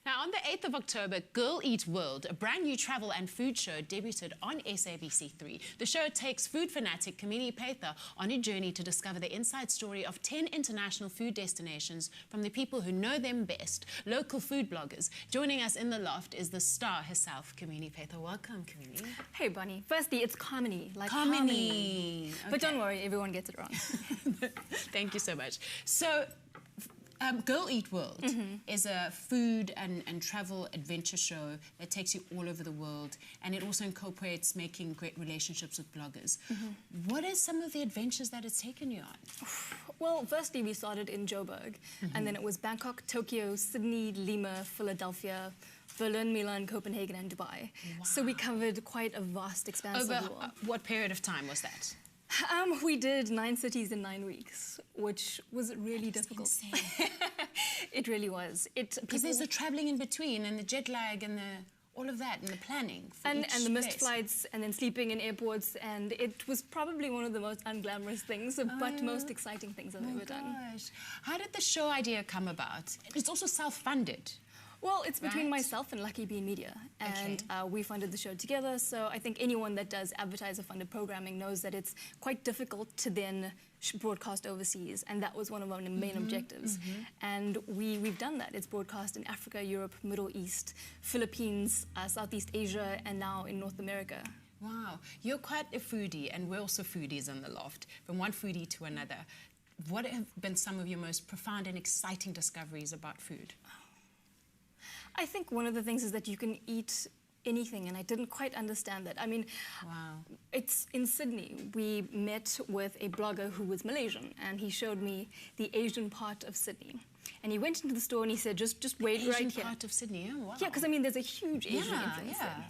Speaker 2: Now, on the 8th of October, Girl Eat World, a brand new travel and food show, debuted on SABC3. The show takes food fanatic Kamini Pather on a journey to discover the inside story of 10 international food destinations from the people who know them best, local food bloggers. Joining us in the loft is the star herself, Kamini Pather. Welcome, Kamini.
Speaker 5: Hey, Bonnie. Firstly, it's Kamini, like
Speaker 2: Kamini.
Speaker 5: harmony.
Speaker 2: Okay.
Speaker 5: But don't worry, everyone gets it wrong.
Speaker 2: Thank you so much. So, Girl Eat World is a food and travel adventure show that takes you all over the world, and it also incorporates making great relationships with bloggers. What are some of the adventures that it's taken you on?
Speaker 5: Well, firstly, we started in Joburg, and then it was Bangkok, Tokyo, Sydney, Lima, Philadelphia, Berlin, Milan, Copenhagen, and Dubai. Wow. So we covered quite a vast expanse of the world.
Speaker 2: Over what period of time was that?
Speaker 5: We did 9 cities in 9 weeks, which was really difficult. It really was.
Speaker 2: Because there's the traveling in between and the jet lag and all of that and the planning.
Speaker 5: And the missed flights and then sleeping in airports. And it was probably one of the most unglamorous things, but most exciting things I've ever done.
Speaker 2: How did the show idea come about? It's also self-funded.
Speaker 5: Well, it's between myself and Lucky Bean Media, and we funded the show together. So I think anyone that does advertiser-funded programming knows that it's quite difficult to then broadcast overseas, and that was one of our main objectives. And we've done that. It's broadcast in Africa, Europe, Middle East, Philippines, Southeast Asia, and now in North America.
Speaker 2: Wow, you're quite a foodie, and we're also foodies on the loft, from one foodie to another. What have been some of your most profound and exciting discoveries about food?
Speaker 5: I think one of the things is that you can eat anything, and I didn't quite understand that. I mean, it's in Sydney. We met with a blogger who was Malaysian, and he showed me the Asian part of Sydney. And he went into the store and he said, just wait right here.
Speaker 2: Asian part of Sydney, oh wow.
Speaker 5: Yeah, because I mean, there's a huge Asian influence there.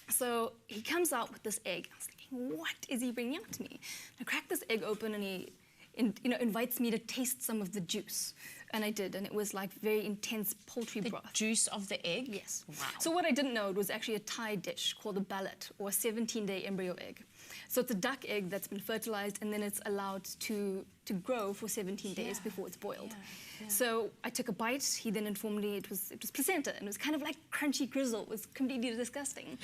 Speaker 5: So he comes out with this egg. I was thinking, what is he bringing out to me? I cracked this egg open, and he invites me to taste some of the juice. And I did, and it was like very intense poultry broth.
Speaker 2: The juice of the egg?
Speaker 5: Yes. Wow. So what I didn't know, it was actually a Thai dish called a ballet, or a 17-day embryo egg. So it's a duck egg that's been fertilized, and then it's allowed to grow for 17 days before it's boiled. So I took a bite. He then informed me it was placenta, and it was kind of like crunchy grizzle. It was completely disgusting.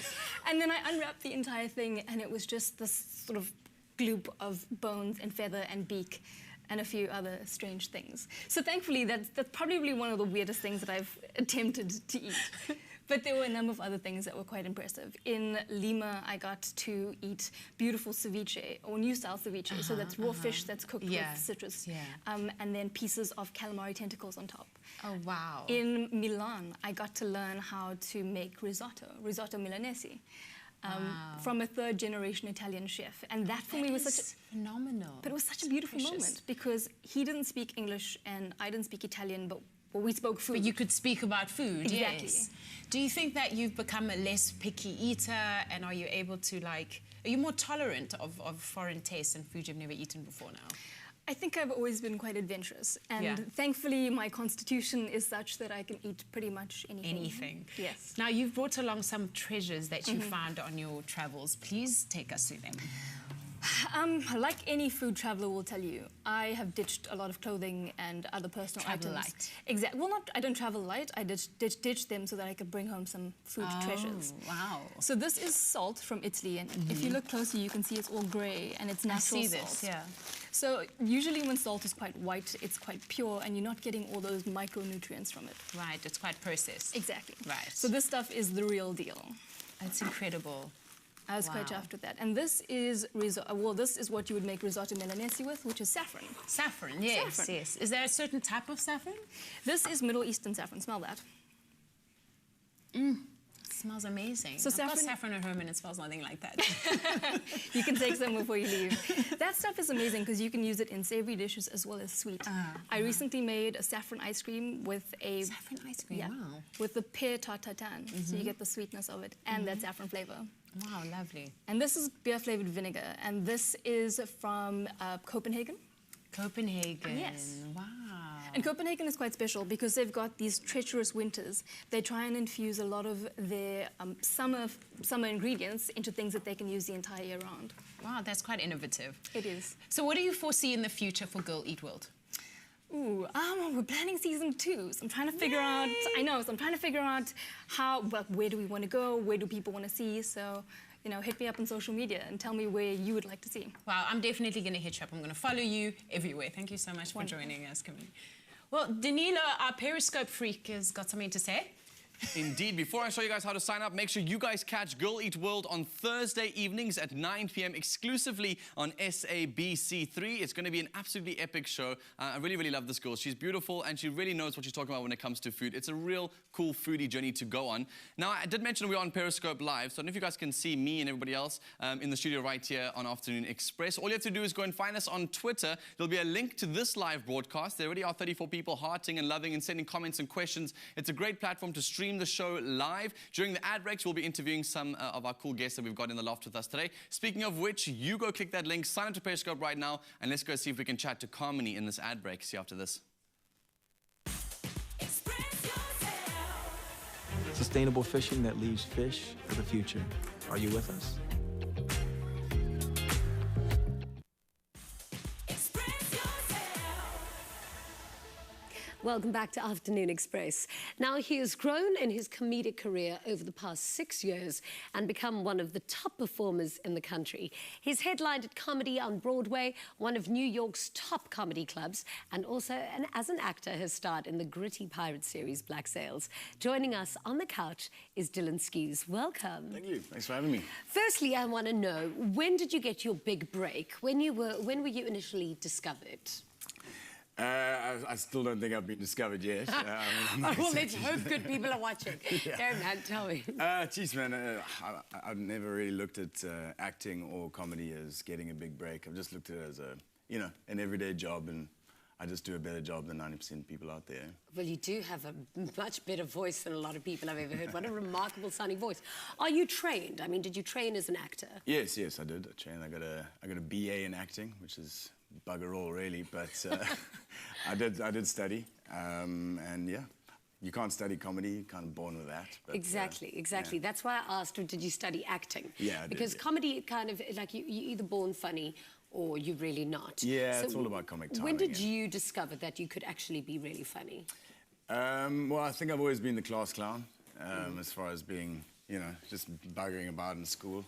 Speaker 5: And then I unwrapped the entire thing, and it was just this sort of gloop of bones and feather and beak, and a few other strange things. So thankfully, that's probably one of the weirdest things that I've attempted to eat. But there were a number of other things that were quite impressive. In Lima, I got to eat beautiful ceviche, or new-style ceviche. So that's raw fish that's cooked with citrus. And then pieces of calamari tentacles on top.
Speaker 2: Oh, wow.
Speaker 5: In Milan, I got to learn how to make risotto Milanese. From a third-generation Italian chef, and that for me was such a
Speaker 2: phenomenal.
Speaker 5: But it was such a beautiful moment because he didn't speak English and I didn't speak Italian, but we spoke food.
Speaker 2: But you could speak about food,
Speaker 5: exactly.
Speaker 2: Yes. Do you think that you've become a less picky eater, and are you able to are you more tolerant of foreign tastes and food you've never eaten before now?
Speaker 5: I think I've always been quite adventurous, and thankfully my constitution is such that I can eat pretty much anything.
Speaker 2: Anything.
Speaker 5: Yes.
Speaker 2: Now, you've brought along some treasures that you found on your travels. Please take us through them.
Speaker 5: Like any food traveler will tell you, I have ditched a lot of clothing and other personal items.
Speaker 2: Light.
Speaker 5: Exactly. Well, I don't travel light. I ditched them so that I could bring home some food treasures.
Speaker 2: Wow.
Speaker 5: So this is salt from Italy, and if you look closer, you can see it's all grey, and it's natural salt.
Speaker 2: I see this, yeah.
Speaker 5: So usually when salt is quite white, it's quite pure, and you're not getting all those micronutrients from it.
Speaker 2: Right, it's quite processed.
Speaker 5: Exactly.
Speaker 2: Right.
Speaker 5: So this stuff is the real deal.
Speaker 2: That's incredible.
Speaker 5: I was quite chuffed with that. And this is risotto. Well, this is what you would make risotto Milanese with, which is saffron.
Speaker 2: Saffron, yes, saffron. Yes. Is there a certain type of saffron?
Speaker 5: This is Middle Eastern saffron. Smell that.
Speaker 2: It smells amazing.
Speaker 5: So
Speaker 2: I've got saffron at home and it smells nothing like that.
Speaker 5: You can take some before you leave. That stuff is amazing because you can use it in savory dishes as well as sweet. I recently made a saffron ice cream with a...
Speaker 2: Saffron ice cream, wow.
Speaker 5: With the pear tart tatin, so you get the sweetness of it and that saffron flavour.
Speaker 2: Wow, lovely.
Speaker 5: And this is beer-flavoured vinegar, and this is from Copenhagen.
Speaker 2: Copenhagen.
Speaker 5: Yes.
Speaker 2: Wow.
Speaker 5: And Copenhagen is quite special because they've got these treacherous winters. They try and infuse a lot of their summer ingredients into things that they can use the entire year round.
Speaker 2: Wow, that's quite innovative.
Speaker 5: It is.
Speaker 2: So what do you foresee in the future for Girl Eat World?
Speaker 5: Ooh, we're planning season 2, so I'm trying to figure out. I know, so I'm trying to figure out where do we want to go, where do people want to see. So, you know, hit me up on social media and tell me where you would like to see.
Speaker 2: Wow, I'm definitely going to hit you up. I'm going to follow you everywhere. Thank you so much for joining us, Kamini. Well, Danilo, our Periscope freak, has got something to say.
Speaker 3: Indeed. Before I show you guys how to sign up, make sure you guys catch Girl Eat World on Thursday evenings at 9 p.m. exclusively on SABC3. It's going to be an absolutely epic show. I really, really love this girl. She's beautiful and she really knows what she's talking about when it comes to food. It's a real cool foodie journey to go on. Now, I did mention we're on Periscope Live, so I don't know if you guys can see me and everybody else in the studio right here on Afternoon Express. All you have to do is go and find us on Twitter. There'll be a link to this live broadcast. There already are 34 people hearting and loving and sending comments and questions. It's a great platform to stream stream the show live. During the ad breaks, we'll be interviewing some of our cool guests that we've got in the loft with us today. Speaking of which, you go click that link, sign up to Periscope right now, and let's go see if we can chat to Kamini in this ad break. See you after this.
Speaker 9: Sustainable fishing that leaves fish for the future. Are you with us?
Speaker 1: Welcome back to Afternoon Express. Now, he has grown in his comedic career over the past 6 years and become one of the top performers in the country. He's headlined at comedy on Broadway, one of New York's top comedy clubs, and also, as an actor, has starred in the gritty pirate series Black Sails. Joining us on the couch is Dylan Skews. Welcome.
Speaker 4: Thank you. Thanks for having me.
Speaker 1: Firstly, I want to know, when did you get your big break? When were you initially discovered?
Speaker 4: I still don't think I've been discovered yet.
Speaker 1: Well, let's hope good people are watching.
Speaker 4: Yeah.
Speaker 1: Go, man, tell me.
Speaker 4: Geez, man, I've never really looked at acting or comedy as getting a big break. I've just looked at it as an everyday job, and I just do a better job than 90% of people out there.
Speaker 1: Well, you do have a much better voice than a lot of people I've ever heard. What a remarkable sounding voice. Are you trained? I mean, did you train as an actor?
Speaker 4: Yes, I did. I trained. I got a BA in acting, which is bugger all, really, but I did study, and yeah, you can't study comedy, you're kind of born with that. But,
Speaker 1: exactly.
Speaker 4: Yeah.
Speaker 1: That's why I asked, did you study acting?
Speaker 4: Yeah, I did,
Speaker 1: because comedy, kind of, like, you're either born funny or you're really not.
Speaker 4: Yeah,
Speaker 1: so
Speaker 4: it's all about comic timing.
Speaker 1: When did you discover that you could actually be really funny?
Speaker 4: Well, I think I've always been the class clown, as far as being, just buggering about in school.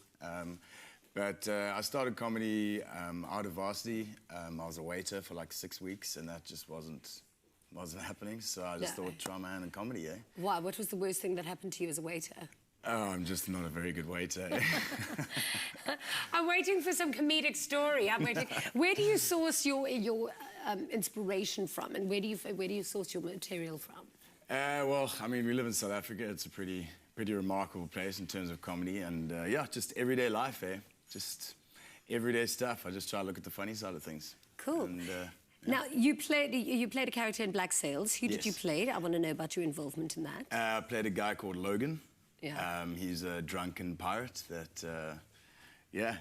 Speaker 4: But I started comedy out of varsity. I was a waiter for like 6 weeks, and that just wasn't happening. So I just thought, try my hand in comedy, eh?
Speaker 1: Why? What was the worst thing that happened to you as a waiter?
Speaker 4: Oh, I'm just not a very good waiter.
Speaker 1: I'm waiting for some comedic story. I'm waiting. Where do you source your inspiration from, and where do you source your material from?
Speaker 4: Well, I mean, we live in South Africa. It's a pretty remarkable place in terms of comedy, and yeah, just everyday life, eh? Just everyday stuff. I just try to look at the funny side of things.
Speaker 1: Cool.
Speaker 4: And, yeah.
Speaker 1: Now, you played a character in Black Sails. Who did you play? I want to know about your involvement in that.
Speaker 4: I played a guy called Logan.
Speaker 1: Yeah.
Speaker 4: He's a drunken pirate that,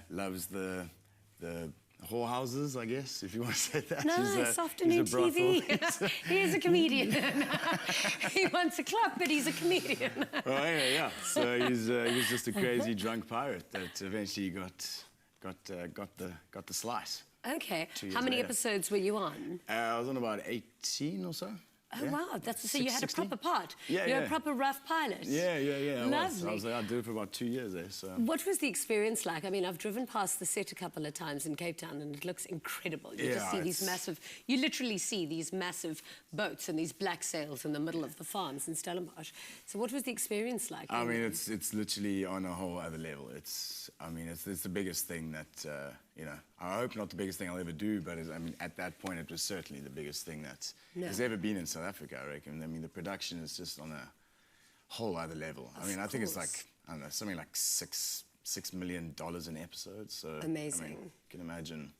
Speaker 4: loves the whorehouses, I guess, if you want to say that.
Speaker 1: Nice, afternoon TV. He's a comedian. He wants a club, but he's a comedian.
Speaker 4: Well, yeah. So he was just a crazy drunk pirate that eventually got the slice.
Speaker 1: Okay. How many episodes were you on?
Speaker 4: I was on about 18 or so.
Speaker 1: Oh, wow. So you had
Speaker 4: 60?
Speaker 1: a proper part.
Speaker 4: Yeah,
Speaker 1: You're a proper rough pilot.
Speaker 4: Yeah.
Speaker 1: Lovely.
Speaker 4: I did it for about 2 years there, so...
Speaker 1: What was the experience like? I mean, I've driven past the set a couple of times in Cape Town, and it looks incredible. You just see these massive... You literally see these massive boats and these black sails in the middle of the farms in Stellenbosch. So what was the experience like?
Speaker 4: I mean, it's literally on a whole other level. It's the biggest thing that, I hope not the biggest thing I'll ever do, but at that point, it was certainly the biggest thing that has ever been in South Africa, I reckon. I mean, the production is just on a whole other level. I mean, I think it's like, I don't know, something like $6 million an episode. So
Speaker 1: amazing.
Speaker 4: I mean, you can imagine.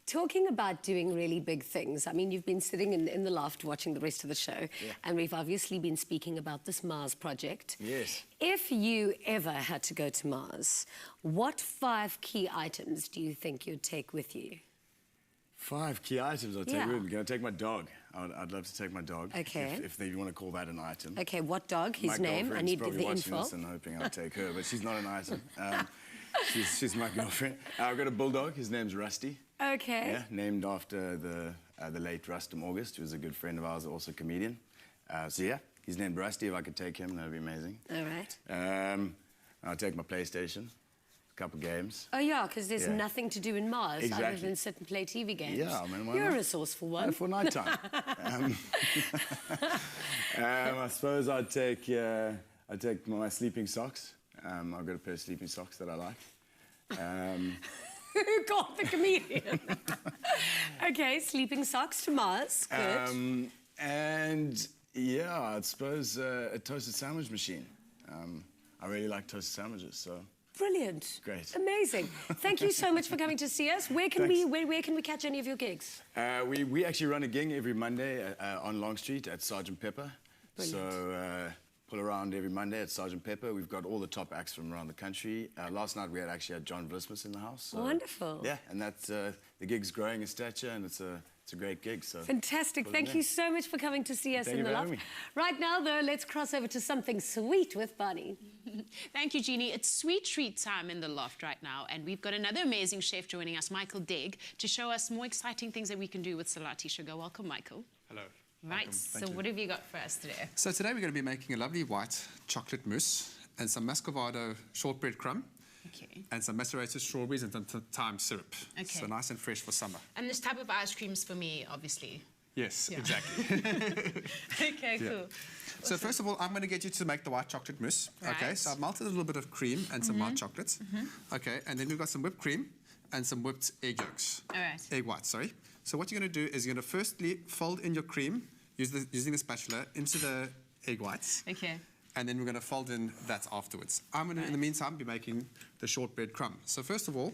Speaker 1: Talking about doing really big things, I mean, you've been sitting in the loft watching the rest of the show, and we've obviously been speaking about this Mars project.
Speaker 4: Yes.
Speaker 1: If you ever had to go to Mars, what 5 key items do you think you'd take with you?
Speaker 4: 5 key items I'd take with me. I'm going to take my dog. I'd love to take my dog.
Speaker 1: Okay.
Speaker 4: If you want to call that an item.
Speaker 1: Okay, what dog? His name? I need the info.
Speaker 4: My girlfriend's probably watching this and hoping I'll take her, but she's not an item. She's my girlfriend. I've got a bulldog. His name's Rusty.
Speaker 1: Okay.
Speaker 4: Yeah, named after the late Rustum August, who was a good friend of ours, also a comedian. So yeah, he's named Rusty. If I could take him, that'd be amazing.
Speaker 1: All right.
Speaker 4: I'll take my PlayStation, a couple games.
Speaker 1: Oh yeah, because there's nothing to do in Mars other than sit and play TV games.
Speaker 4: Yeah, I mean, why
Speaker 1: You're
Speaker 4: not?
Speaker 1: a resourceful one.
Speaker 4: For night time. I suppose I'd take my sleeping socks. I've got a pair of sleeping socks that I like.
Speaker 1: Who got the comedian? Okay, sleeping socks to Mars. Good.
Speaker 4: And yeah, I suppose a toasted sandwich machine. I really like toasted sandwiches, so.
Speaker 1: Brilliant.
Speaker 4: Great.
Speaker 1: Amazing. Thank you so much for coming to see us. Where can we catch any of your gigs?
Speaker 4: We actually run a gig every Monday on Long Street at Sergeant Pepper.
Speaker 1: Brilliant.
Speaker 4: So pull around every Monday at Sergeant Pepper. We've got all the top acts from around the country. Last night we actually had John Vlismus in the house. So,
Speaker 1: wonderful.
Speaker 4: Yeah, and that's the gig's growing in stature, and it's a great gig. So
Speaker 1: fantastic. Thank you so much for coming to see us in the loft. Right now, though, let's cross over to something sweet with Bonnie.
Speaker 2: Thank you, Jeannie. It's sweet treat time in the loft right now, and we've got another amazing chef joining us, Michael Degg, to show us more exciting things that we can do with Salati sugar. Welcome, Michael.
Speaker 11: Hello.
Speaker 2: Right, so what have you got for us today?
Speaker 11: So today we're going to be making a lovely white chocolate mousse and some muscovado shortbread crumb.
Speaker 2: Okay.
Speaker 11: And some macerated strawberries and some thyme syrup.
Speaker 2: Okay.
Speaker 11: So nice and fresh for summer.
Speaker 2: And this type of ice cream's for me, obviously.
Speaker 11: Yes,
Speaker 2: yeah.
Speaker 11: Exactly.
Speaker 2: Okay, cool.
Speaker 11: So first of all, I'm going to get you to make the white chocolate mousse.
Speaker 2: Right.
Speaker 11: Okay, so I've melted a little bit of cream and some white chocolates. Okay, and then we've got some whipped cream and some whipped egg yolks.
Speaker 2: All right.
Speaker 11: Egg whites, sorry. So what you're going to do is you're going to firstly fold in your cream using the spatula into the egg whites.
Speaker 2: Okay.
Speaker 11: And then we're going to fold in that afterwards. I'm going to, in the meantime, be making the shortbread crumb. So first of all,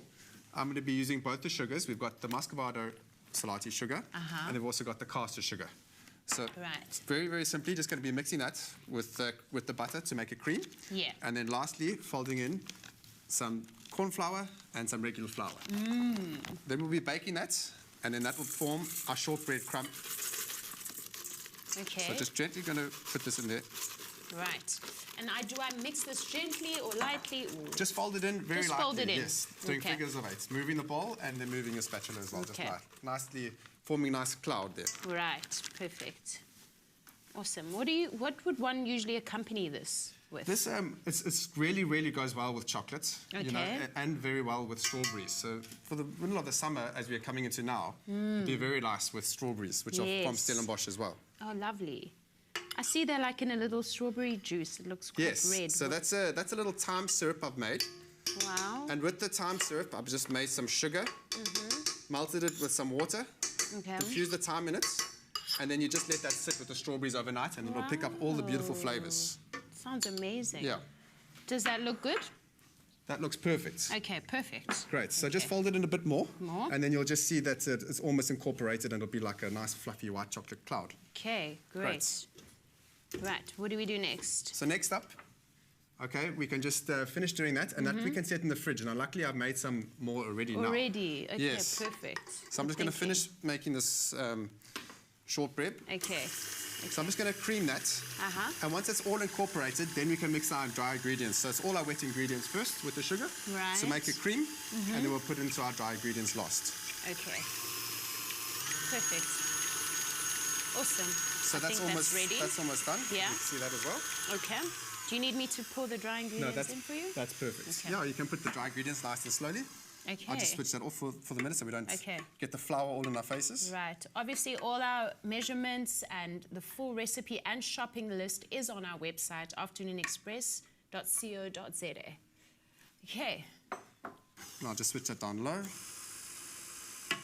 Speaker 11: I'm going to be using both the sugars. We've got the muscovado Salati sugar, and we've also got the caster sugar. So very, very simply, just going to be mixing that with the butter to make a cream.
Speaker 2: Yeah.
Speaker 11: And then lastly, folding in some corn flour and some regular flour. Then we'll be baking that, and then that will form our shortbread crumb.
Speaker 2: Okay.
Speaker 11: So just gently going to put this in there.
Speaker 2: Right. And do I mix this gently or lightly? Or?
Speaker 11: Just fold it in very lightly.
Speaker 2: Just fold it in.
Speaker 11: Yes, doing figures of 8. Moving the bowl and then moving your spatula as well.
Speaker 2: Okay.
Speaker 11: Just nicely forming a nice cloud there.
Speaker 2: Right. Perfect. Awesome. What would one usually accompany this with?
Speaker 11: This it's really, really goes well with chocolates.
Speaker 2: Okay.
Speaker 11: You know, and very well with strawberries. So for the middle of the summer, as we're coming into now, it'd be very nice with strawberries, which are from Stellenbosch as well.
Speaker 2: Oh, lovely. I see they're like in a little strawberry juice. It looks quite red.
Speaker 11: So that's a little thyme syrup I've made.
Speaker 2: Wow.
Speaker 11: And with the thyme syrup, I've just made some sugar, melted it with some water, infused the thyme in it, and then you just let that sit with the strawberries overnight, and it'll pick up all the beautiful flavors.
Speaker 2: Sounds amazing.
Speaker 11: Yeah.
Speaker 2: Does that look good?
Speaker 11: That looks perfect.
Speaker 2: Okay, perfect.
Speaker 11: Great. So just fold it in a bit more,
Speaker 2: More.
Speaker 11: and then you'll just see that it's almost incorporated, and it'll be like a nice fluffy white chocolate cloud.
Speaker 2: Okay, great. Right, what do we do next?
Speaker 11: So next up, okay, we can just finish doing that, and that we can set in the fridge. And luckily, I've made some more already now.
Speaker 2: Already? Okay,
Speaker 11: yes.
Speaker 2: Perfect.
Speaker 11: So I'm just going to finish making this shortbread.
Speaker 2: Okay.
Speaker 11: So I'm just going to cream that. And once it's all incorporated, then we can mix our dry ingredients. So it's all our wet ingredients first with the sugar.
Speaker 2: Right.
Speaker 11: So make a cream, and then we'll put into our dry ingredients last.
Speaker 2: Okay. Perfect. Awesome.
Speaker 11: So that's almost
Speaker 2: ready.
Speaker 11: That's almost done.
Speaker 2: Yeah.
Speaker 11: You can see that as well.
Speaker 2: Okay. Do you need me to pour the dry ingredients in for you?
Speaker 11: That's perfect.
Speaker 2: Okay.
Speaker 11: Yeah, you can put the dry ingredients nice and slowly.
Speaker 2: Okay.
Speaker 11: I'll just switch that off for the minute so we don't get the flour all in our faces.
Speaker 2: Right. Obviously, all our measurements and the full recipe and shopping list is on our website, afternoonexpress.co.za. Okay.
Speaker 11: And I'll just switch that down low.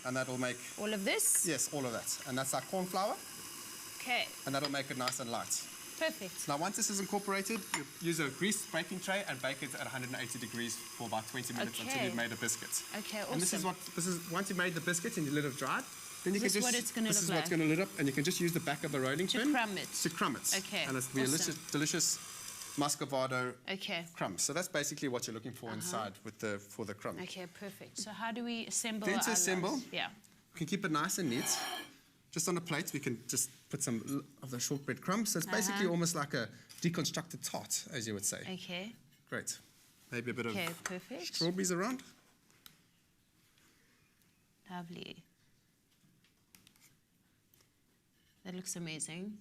Speaker 11: And that'll make...
Speaker 2: All of this?
Speaker 11: Yes, all of that. And that's our corn flour.
Speaker 2: Okay.
Speaker 11: And that'll make it nice and light.
Speaker 2: Perfect.
Speaker 11: Now, once this is incorporated, you use a greased baking tray and bake it at 180 degrees for about 20 minutes until you've made a biscuit.
Speaker 2: Okay, awesome.
Speaker 11: And this is once you've made the biscuit and you let it dry, then you can just...
Speaker 2: What it's going to look like?
Speaker 11: This is what's going to lit up, and you can just use the back of the rolling pin.
Speaker 2: To crumb it.
Speaker 11: To crumb it.
Speaker 2: Okay,
Speaker 11: And it'll be a delicious muscovado crumb. So that's basically what you're looking for inside for the crumb.
Speaker 2: Okay, perfect. So how do we assemble
Speaker 11: Then to assemble,
Speaker 2: yeah.
Speaker 11: we can keep it nice and neat. Just on a plate, we can just put some of the shortbread crumbs. So it's basically almost like a deconstructed tart, as you would say.
Speaker 2: Okay.
Speaker 11: Great. Maybe a bit of
Speaker 2: perfect.
Speaker 11: strawberries around.
Speaker 2: Lovely. That looks amazing.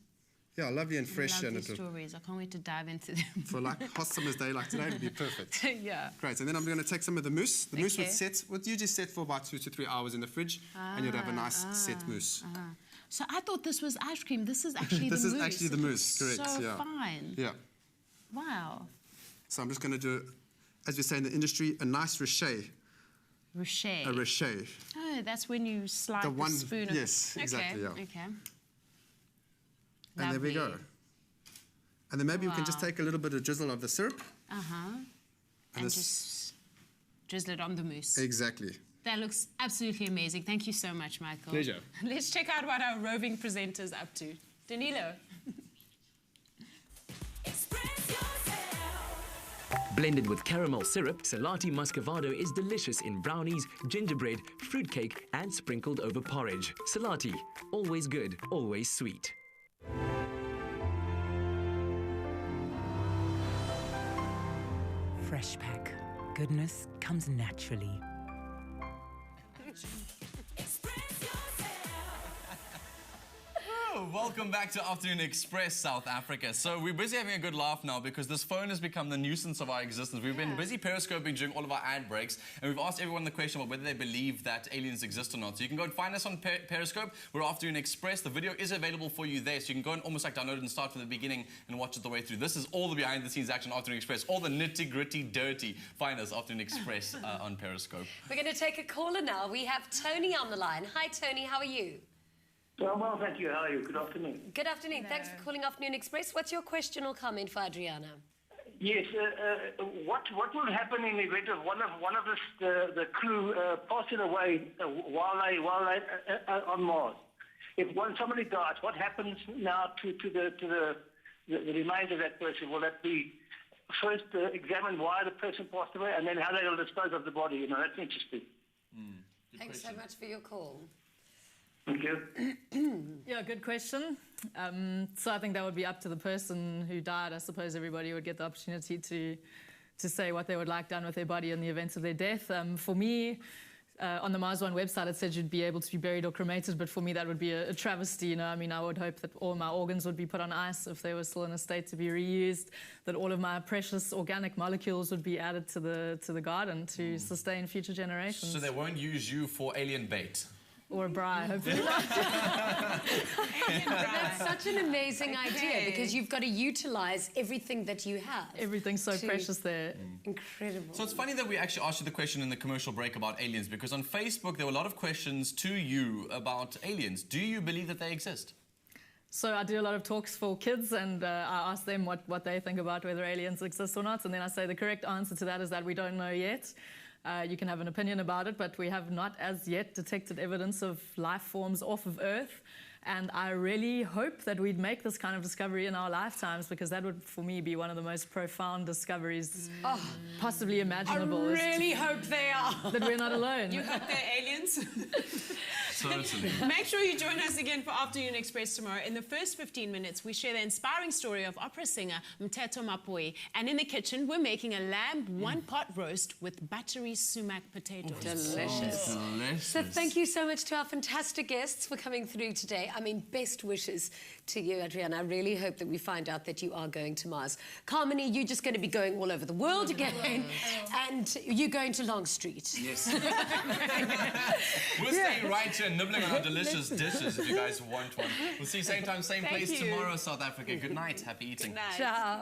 Speaker 11: Yeah, lovely and fresh.
Speaker 2: Lovely strawberries. I can't wait to dive into them.
Speaker 11: For like hot summer's day like today, it'd be perfect.
Speaker 2: Yeah.
Speaker 11: Great. And then I'm going to take some of the mousse. The mousse would usually set for about 2 to 3 hours in the fridge, and you'd have a nice set mousse.
Speaker 2: So I thought this was ice cream. This is actually the mousse.
Speaker 11: This is actually the mousse, correct.
Speaker 2: So fine.
Speaker 11: Yeah.
Speaker 2: Wow.
Speaker 11: So I'm just going to do, as we say in the industry, a nice richet.
Speaker 2: Richet.
Speaker 11: A richet.
Speaker 2: Oh, that's when you slide the spoon.
Speaker 11: Yes, exactly. Yeah.
Speaker 2: Okay.
Speaker 11: And there we go. And then maybe we can just take a little bit of drizzle of the syrup.
Speaker 2: And just drizzle it on the mousse.
Speaker 11: Exactly.
Speaker 2: That looks absolutely amazing. Thank you so much, Michael.
Speaker 11: Pleasure.
Speaker 2: Let's check out what our roving presenter's up to. Danilo.
Speaker 12: Blended with caramel syrup, Salati Muscovado is delicious in brownies, gingerbread, fruitcake, and sprinkled over porridge. Salati, always good, always sweet.
Speaker 13: Fresh Pack. Goodness comes naturally.
Speaker 3: Welcome back to Afternoon Express, South Africa. So we're busy having a good laugh now because this phone has become the nuisance of our existence. We've been busy periscoping during all of our ad breaks, and we've asked everyone the question about whether they believe that aliens exist or not. So you can go and find us on Periscope. We're Afternoon Express. The video is available for you there, so you can go and almost like download it and start from the beginning and watch it the way through. This is all the behind-the-scenes action on Afternoon Express, all the nitty-gritty dirty. Find us, Afternoon Express, on Periscope.
Speaker 1: We're going to take a caller now. We have Tony on the line. Hi, Tony. How are you?
Speaker 14: Well, thank you. How are you? Good afternoon.
Speaker 1: Good afternoon. Hello. Thanks for calling Afternoon Express. What's your question or comment for Adriana?
Speaker 14: Yes. What will happen in the event of one of the crew passing away while they on Mars? If somebody dies, what happens now to the remains of that person? Will that be first examined why the person passed away, and then how they will dispose of the body? You know, that's interesting.
Speaker 1: Thanks so much for your call.
Speaker 14: Thank you.
Speaker 7: Yeah, good question. So I think that would be up to the person who died. I suppose everybody would get the opportunity to say what they would like done with their body in the event of their death. For me, on the Mars One website, it said you'd be able to be buried or cremated, but for me that would be a travesty. You know, I mean, I would hope that all my organs would be put on ice if they were still in a state to be reused, that all of my precious organic molecules would be added to the garden to sustain future generations.
Speaker 3: So they won't use you for alien bait?
Speaker 7: Or a braai, hopefully.
Speaker 1: That's such an amazing idea because you've got to utilise everything that you have.
Speaker 7: Everything's so precious there.
Speaker 1: Incredible.
Speaker 3: So it's funny that we actually asked you the question in the commercial break about aliens, because on Facebook there were a lot of questions to you about aliens. Do you believe that they exist?
Speaker 7: So I do a lot of talks for kids, and I ask them what they think about whether aliens exist or not, and then I say the correct answer to that is that we don't know yet. You can have an opinion about it, but we have not as yet detected evidence of life forms off of Earth. And I really hope that we'd make this kind of discovery in our lifetimes, because that would, for me, be one of the most profound discoveries possibly imaginable.
Speaker 1: I really hope they are.
Speaker 7: That we're not alone.
Speaker 2: You hope they're aliens?
Speaker 3: Totally.
Speaker 2: Make sure you join us again for Afternoon Express tomorrow. In the first 15 minutes, we share the inspiring story of opera singer Mteto Mapoi. And in the kitchen, we're making a lamb one-pot roast with buttery sumac potatoes.
Speaker 1: Delicious.
Speaker 3: Delicious.
Speaker 1: So thank you so much to our fantastic guests for coming through today. I mean, best wishes to you, Adriana. I really hope that we find out that you are going to Mars. Kamini, you're just going to be going all over the world again. And you're going to Long Street.
Speaker 3: Yes. We're staying right here nibbling on our delicious dishes if you guys want one. We'll see you same time, same place tomorrow, South Africa. Good night. Happy eating.
Speaker 2: Good night.
Speaker 1: Ciao.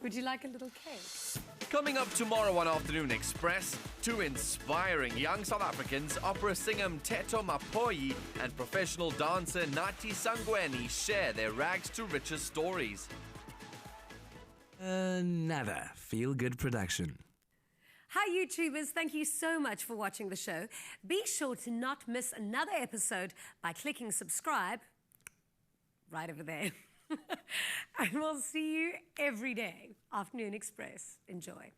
Speaker 1: Would you like a little cake?
Speaker 3: Coming up tomorrow on Afternoon Express, two inspiring young South Africans, opera singer Mteto Mapoi and professional dancer Nati Sangweni share their rags to riches stories.
Speaker 12: Another feel-good production.
Speaker 1: Hi, YouTubers. Thank you so much for watching the show. Be sure to not miss another episode by clicking subscribe right over there. And we'll see you every day. Afternoon Express. Enjoy.